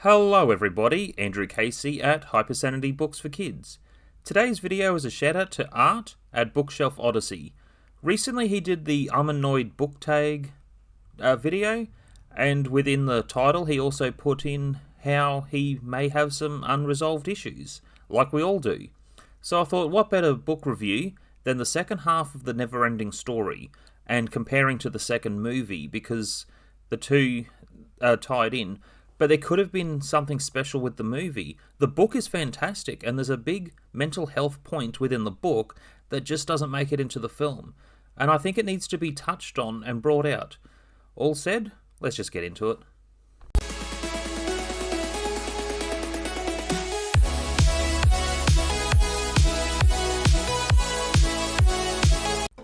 Hello everybody, Andrew Casey at Hypersanity Books for Kids. Today's video is a shout out to Art at Bookshelf Odyssey. Recently he did the Annoyed book tag video, and within the title he also put in how he may have some unresolved issues, like we all do. So I thought, what better book review than the second half of the Neverending story, and comparing to the second movie, because the two are tied in. But there could have been something special with the movie. The book is fantastic, and there's a big mental health point within the book that just doesn't make it into the film. And I think it needs to be touched on and brought out. All said, let's just get into it.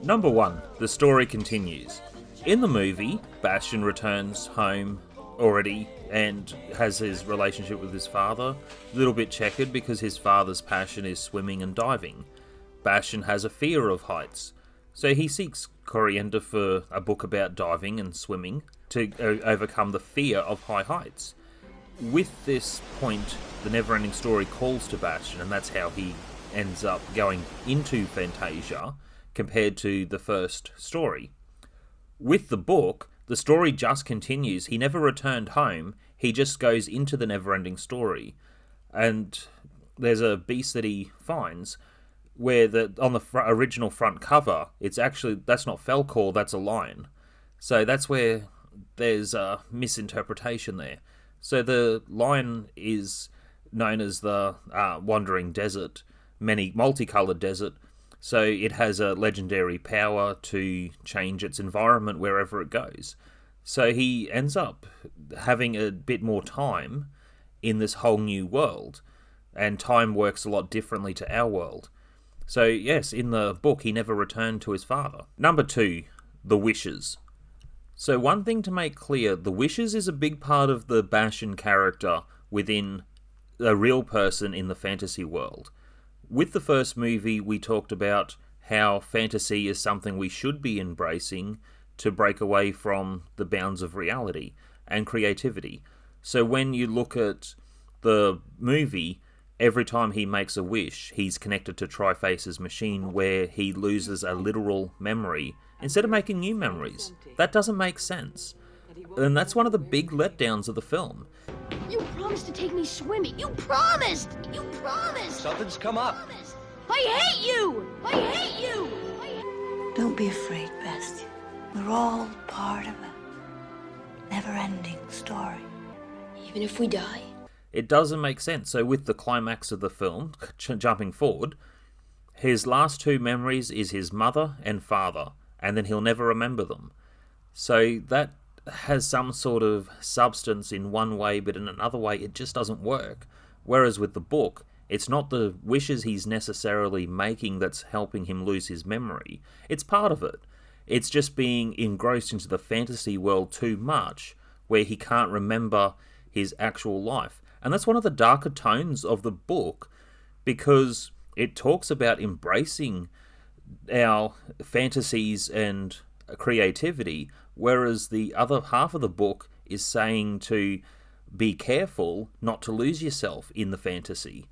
Number 1. The story continues. In the movie, Bastion returns home already and has his relationship with his father a little bit checkered because his father's passion is swimming and diving. Bastion has a fear of heights, so he seeks Coriander for a book about diving and swimming to overcome the fear of high heights. With this point, the Neverending story calls to Bastion, and that's how he ends up going into Fantasia compared to the first story. With the book, the story just continues. He never returned home. He just goes into the Neverending story. And there's a beast that he finds where on the original front cover, it's actually, that's not Falcor, that's a lion. So that's where there's a misinterpretation there. So the lion is known as the Wandering Desert, multicolored desert. So it has a legendary power to change its environment wherever it goes. So he ends up having a bit more time in this whole new world, and time works a lot differently to our world. So yes, in the book he never returned to his father. Number 2, the wishes. So one thing to make clear, the wishes is a big part of the Bastion character within a real person in the fantasy world. With the first movie, we talked about how fantasy is something we should be embracing to break away from the bounds of reality and creativity. So when you look at the movie, every time he makes a wish, he's connected to Triface's machine where he loses a literal memory instead of making new memories. That doesn't make sense. And that's one of the big letdowns of the film. You promised to take me swimming. You promised! You promised! Something's come up. I hate you! I hate you! Don't be afraid, Bastion. We're all part of a never-ending story. Even if we die? It doesn't make sense. So with the climax of the film, jumping forward, his last 2 memories is his mother and father, and then he'll never remember them. So that has some sort of substance in one way, but in another way it just doesn't work. Whereas with the book, it's not the wishes he's necessarily making that's helping him lose his memory. It's part of it. It's just being engrossed into the fantasy world too much, where he can't remember his actual life. And that's one of the darker tones of the book, because it talks about embracing our fantasies and creativity, whereas the other half of the book is saying to be careful not to lose yourself in the fantasy.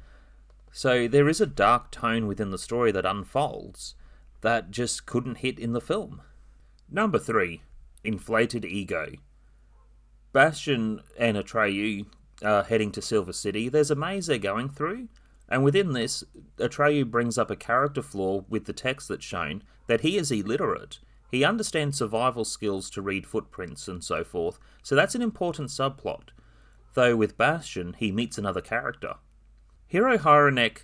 So there is a dark tone within the story that unfolds that just couldn't hit in the film. Number 3, inflated ego. Bastion and ATRU are heading to Silver City. There's a maze they're going through, and within this, ATRU brings up a character flaw with the text that's shown, that he is illiterate. He understands survival skills to read footprints and so forth, so that's an important subplot. Though with Bastion, he meets another character. Hero Hypersanity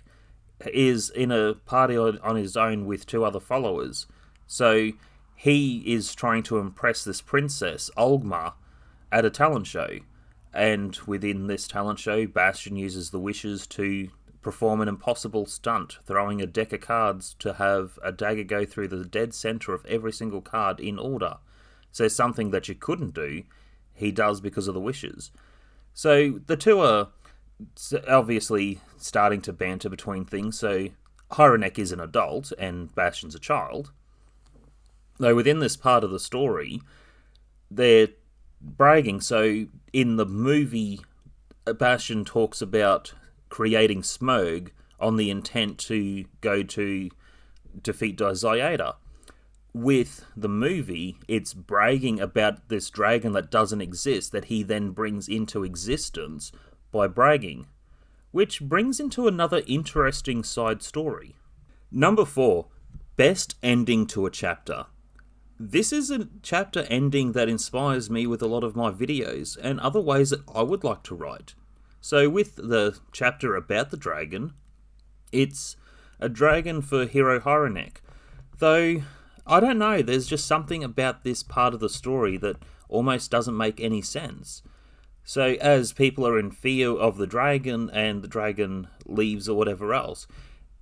is in a party on his own with 2 other followers, so he is trying to impress this princess, Olgma, at a talent show. And within this talent show, Bastion uses the wishes to perform an impossible stunt, throwing a deck of cards to have a dagger go through the dead center of every single card in order. So something that you couldn't do, he does because of the wishes. So the 2 are obviously starting to banter between things. So Hypersanity is an adult and Bastion's a child. Though within this part of the story, they're bragging. So in the movie Bastion talks about creating Smough on the intent to go to defeat Ziada. With the movie, it's bragging about this dragon that doesn't exist, that he then brings into existence by bragging, which brings into another interesting side story. Number 4, best ending to a chapter. This is a chapter ending that inspires me with a lot of my videos and other ways that I would like to write. So with the chapter about the dragon, it's a dragon for Hero Hypersanity. Though, I don't know, there's just something about this part of the story that almost doesn't make any sense. So as people are in fear of the dragon and the dragon leaves or whatever else,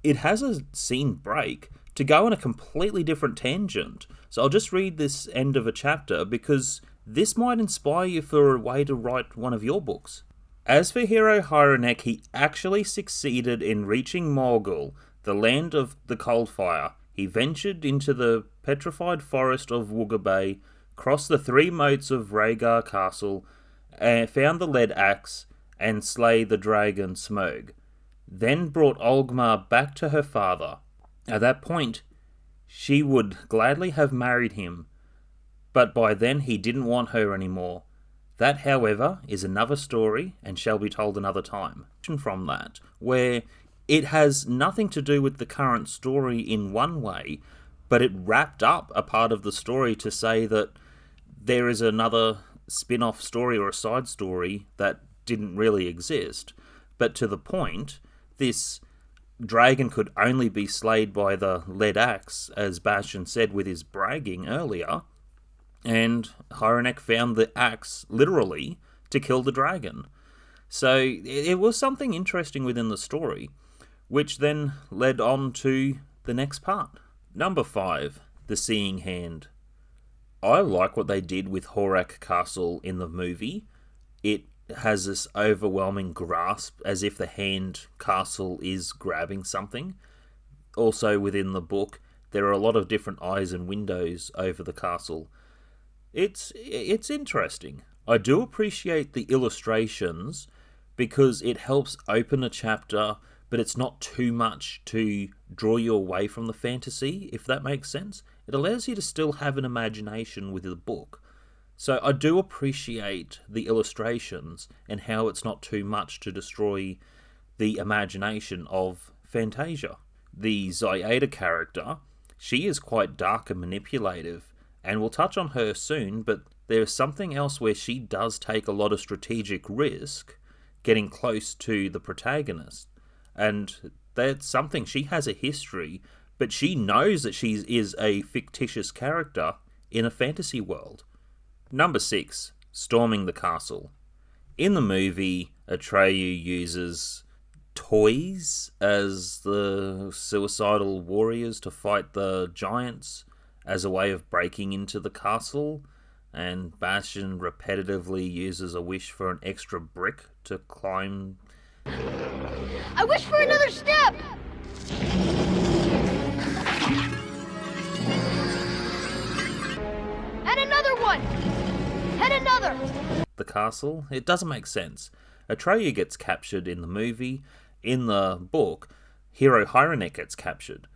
it has a scene break to go on a completely different tangent. So I'll just read this end of a chapter because this might inspire you for a way to write one of your books. As for Hero Hypersanity, he actually succeeded in reaching Morgul, the land of the Coldfire. He ventured into the petrified forest of Wooga Bay, crossed the 3 moats of Rhaegar Castle, and found the lead axe, and slay the dragon Smough. Then brought Olgmar back to her father. At that point, she would gladly have married him, but by then he didn't want her anymore. That, however, is another story and shall be told another time. From that, where it has nothing to do with the current story in one way, but it wrapped up a part of the story to say that there is another spin-off story or a side story that didn't really exist. But to the point, this dragon could only be slayed by the lead axe, as Bastion said with his bragging earlier, and Hypersanity found the axe, literally, to kill the dragon. So it was something interesting within the story, which then led on to the next part. Number 5, The Seeing Hand. I like what they did with Horak Castle in the movie. It has this overwhelming grasp, as if the hand castle is grabbing something. Also within the book, there are a lot of different eyes and windows over the castle. It's interesting. I do appreciate the illustrations because it helps open a chapter, but it's not too much to draw you away from the fantasy, if that makes sense. It allows you to still have an imagination with the book. So I do appreciate the illustrations and how it's not too much to destroy the imagination of Fantasia. The Ziada character, she is quite dark and manipulative, and we'll touch on her soon, but there's something else where she does take a lot of strategic risk getting close to the protagonist. And that's something, she has a history, but she knows that she is a fictitious character in a fantasy world. Number 6, Storming the Castle. In the movie, ATRU uses toys as the suicidal warriors to fight the giants as a way of breaking into the castle, and Bastion repetitively uses a wish for an extra brick to climb. I wish for another step! And another one! And another! The castle. It doesn't make sense. ATRU gets captured in the movie. In the book, Hero Hypersanity gets captured.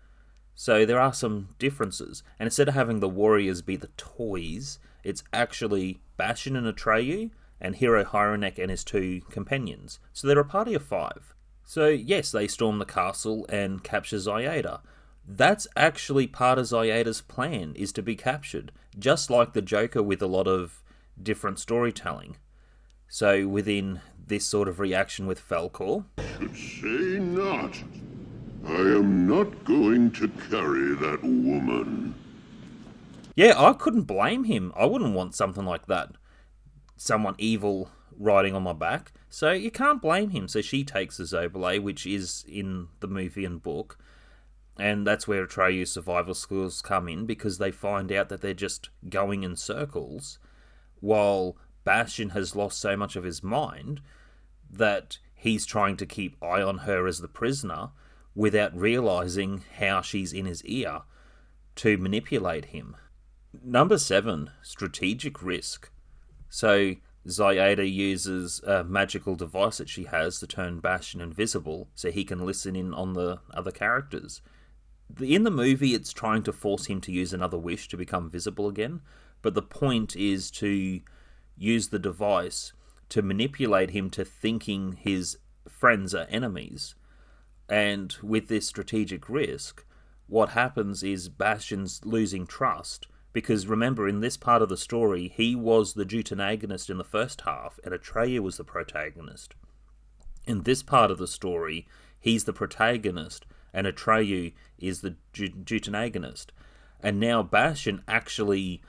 So there are some differences. And instead of having the warriors be the toys, it's actually Bastion and ATRU, and Hero Hypersanity and his 2 companions. So they're a party of 5. So yes, they storm the castle and capture Ziada. That's actually part of Ziada's plan, is to be captured, just like the Joker with a lot of different storytelling. So within this sort of reaction with Falcor, Should say not. I am not going to carry that woman. yeah, I couldn't blame him. I wouldn't want something like that. Someone evil riding on my back. So you can't blame him. So she takes the Zobalay, which is in the movie and book. And that's where ATRU's survival skills come in, because they find out that they're just going in circles, while Bastion has lost so much of his mind that he's trying to keep eye on her as the prisoner without realizing how she's in his ear to manipulate him. Number 7, strategic risk. So Zoyada uses a magical device that she has to turn Bastion invisible so he can listen in on the other characters. In the movie, it's trying to force him to use another wish to become visible again, but the point is to use the device to manipulate him to thinking his friends are enemies. And with this strategic risk, what happens is Bastion's losing trust, because remember, in this part of the story, he was the deuteragonist in the first half, and Atreyu was the protagonist. In this part of the story, he's the protagonist, and Atreyu is the deuteragonist. And now Bastion actually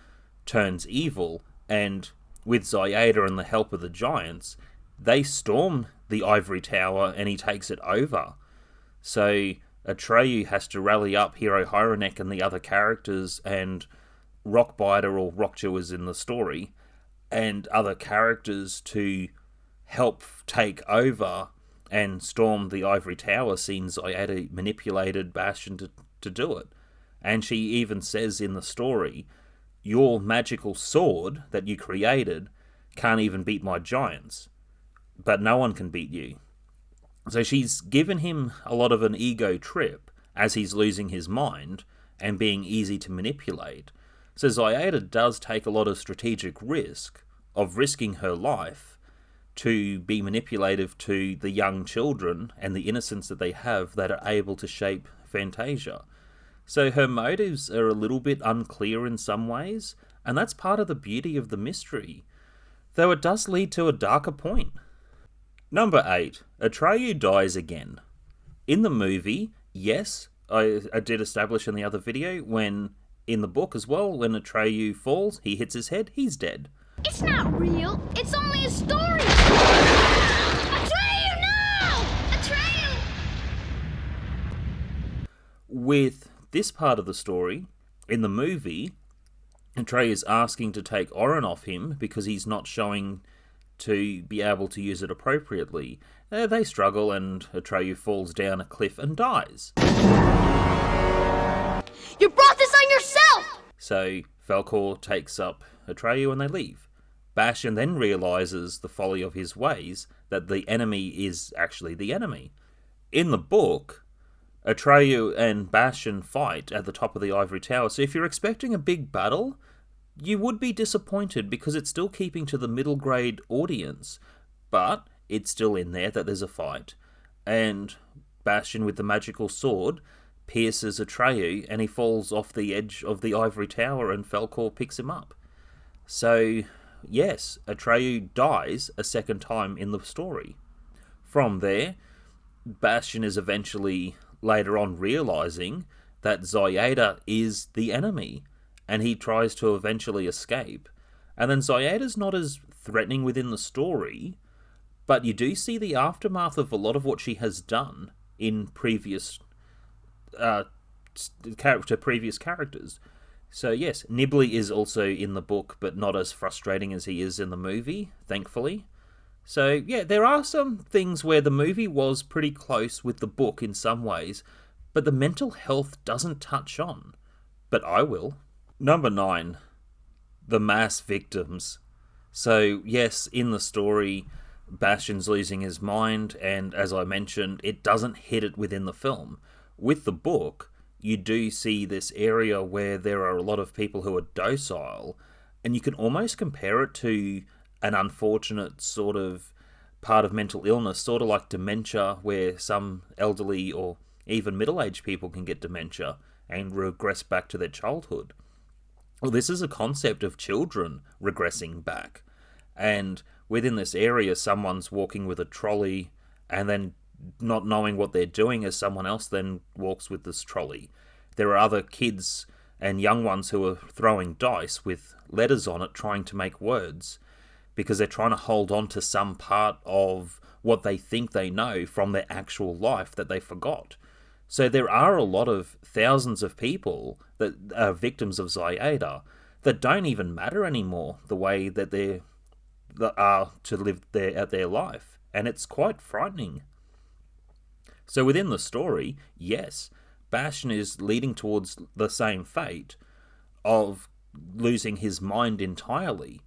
turns evil, and with Zoyada and the help of the giants, they storm the ivory tower and he takes it over. So Atreyu has to rally up Hero Hyronek and the other characters, and Rockbiter, or Rockjaw is in the story, and other characters to help take over and storm the ivory tower, seeing Zoyada manipulated Bastion to do it. And she even says in the story, your magical sword that you created can't even beat my giants, but no one can beat you. So she's given him a lot of an ego trip as he's losing his mind and being easy to manipulate. So Zoyada does take a lot of strategic risk of risking her life to be manipulative to the young children and the innocence that they have that are able to shape Fantasia. So her motives are a little bit unclear in some ways, and that's part of the beauty of the mystery, though it does lead to a darker point. Number 8. Atreyu dies again. In the movie, yes, I did establish in the other video, when in the book as well, when Atreyu falls, he hits his head, he's dead. It's not real. It's only a story. Atreyu, no! Atreyu! With this part of the story, in the movie, Atreyu is asking to take Orin off him because he's not showing to be able to use it appropriately. They struggle and Atreyu falls down a cliff and dies. You brought this on yourself! So Falkor takes up Atreyu and they leave. Bastion then realizes the folly of his ways, that the enemy is actually the enemy. In the book, Atreyu and Bastion fight at the top of the ivory tower, so if you're expecting a big battle, you would be disappointed because it's still keeping to the middle grade audience, but it's still in there that there's a fight. And Bastion with the magical sword pierces Atreyu and he falls off the edge of the ivory tower and Falkor picks him up. So yes, Atreyu dies a second time in the story. From there, Bastion is eventually later on realizing that Zoyada is the enemy, and he tries to eventually escape. And then Zoyada's not as threatening within the story, but you do see the aftermath of a lot of what she has done in previous characters. So yes, Nibley is also in the book, but not as frustrating as he is in the movie, thankfully. So yeah, there are some things where the movie was pretty close with the book in some ways, but the mental health doesn't touch on. But I will. Number 9. The mass victims. So yes, in the story, Bastion's losing his mind, and as I mentioned, it doesn't hit it within the film. With the book, you do see this area where there are a lot of people who are docile, and you can almost compare it to an unfortunate sort of part of mental illness, sort of like dementia, where some elderly or even middle-aged people can get dementia and regress back to their childhood. Well, this is a concept of children regressing back. And within this area, someone's walking with a trolley and then not knowing what they're doing as someone else then walks with this trolley. There are other kids and young ones who are throwing dice with letters on it trying to make words because they're trying to hold on to some part of what they think they know from their actual life that they forgot. So there are a lot of thousands of people that are victims of Zoyada that don't even matter anymore the way that they are to live their life. And it's quite frightening. So within the story, yes, Bastion is leading towards the same fate of losing his mind entirely.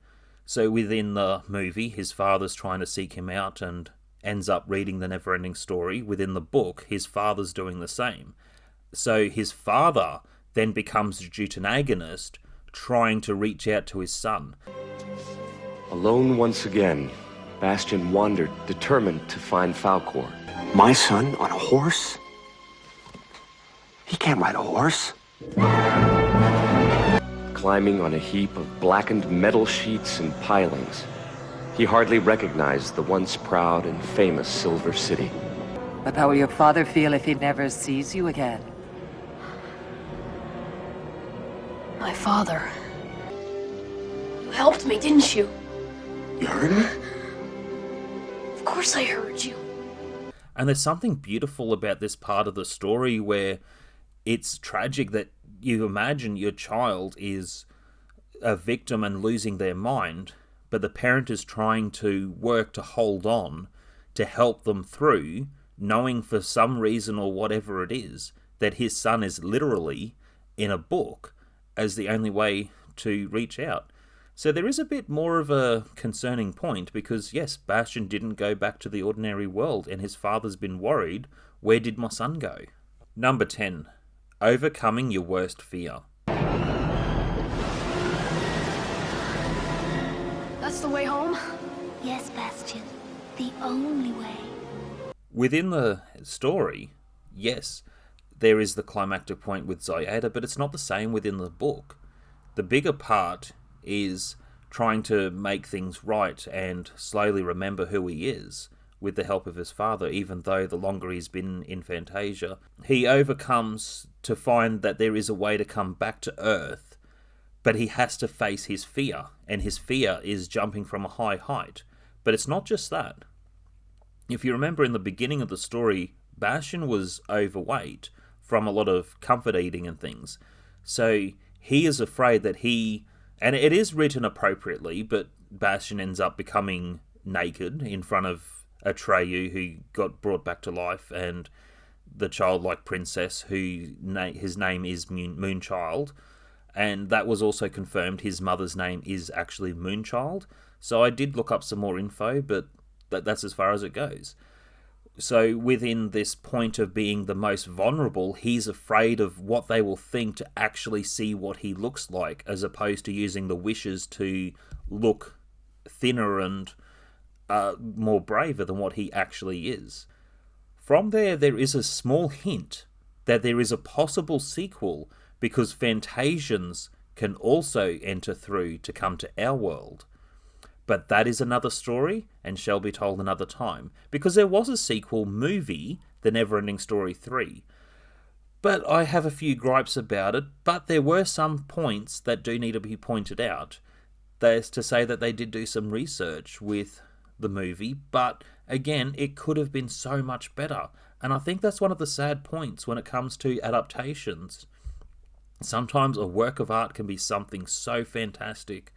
So within the movie, his father's trying to seek him out and ends up reading the Neverending Story. Within the book, his father's doing the same. So his father then becomes a deuteragonist, trying to reach out to his son. Alone once again, Bastion wandered, determined to find Falcor. My son on a horse? He can't ride a horse. Climbing on a heap of blackened metal sheets and pilings, he hardly recognized the once proud and famous Silver City. But how will your father feel if he never sees you again? My father. You helped me, didn't you? You heard me? Of course I heard you. And there's something beautiful about this part of the story where it's tragic that you imagine your child is a victim and losing their mind, but the parent is trying to work to hold on, to help them through, knowing for some reason or whatever it is, that his son is literally in a book as the only way to reach out. So there is a bit more of a concerning point because, yes, Bastion didn't go back to the ordinary world and his father's been worried, where did my son go? Number 10. Overcoming your worst fear. That's the way home? Yes, Bastion. The only way. Within the story, yes, there is the climactic point with Zoyada, but it's not the same within the book. The bigger part is trying to make things right and slowly remember who he is with the help of his father, even though the longer he's been in Fantasia. He overcomes to find that there is a way to come back to Earth, but he has to face his fear, and his fear is jumping from a high height. But it's not just that. If you remember in the beginning of the story, Bastion was overweight from a lot of comfort eating and things. So he is afraid that and it is written appropriately, but Bastion ends up becoming naked in front of ATRU, who got brought back to life, and the childlike princess, his name is Moonchild, and that was also confirmed. His mother's name is actually Moonchild. So I did look up some more info, but that's as far as it goes. So within this point of being the most vulnerable, he's afraid of what they will think to actually see what he looks like, as opposed to using the wishes to look thinner and more braver than what he actually is. From there is a small hint that there is a possible sequel, because Fantasians can also enter through to come to our world. But that is another story and shall be told another time, because there was a sequel movie, The Neverending Story 3. But I have a few gripes about it, but there were some points that do need to be pointed out. That is to say that they did do some research with the movie, but again, it could have been so much better. And I think that's one of the sad points when it comes to adaptations. Sometimes a work of art can be something so fantastic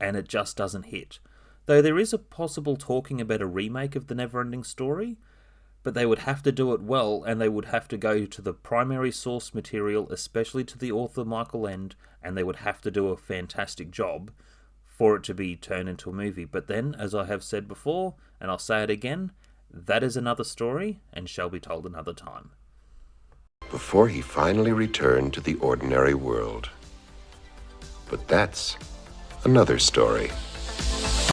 and it just doesn't hit. Though there is a possible talking about a remake of The Neverending Story, but they would have to do it well, and they would have to go to the primary source material, especially to the author Michael Ende, and they would have to do a fantastic job for it to be turned into a movie. But then, as I have said before, and I'll say it again, that is another story and shall be told another time. Before he finally returned to the ordinary world. But that's another story.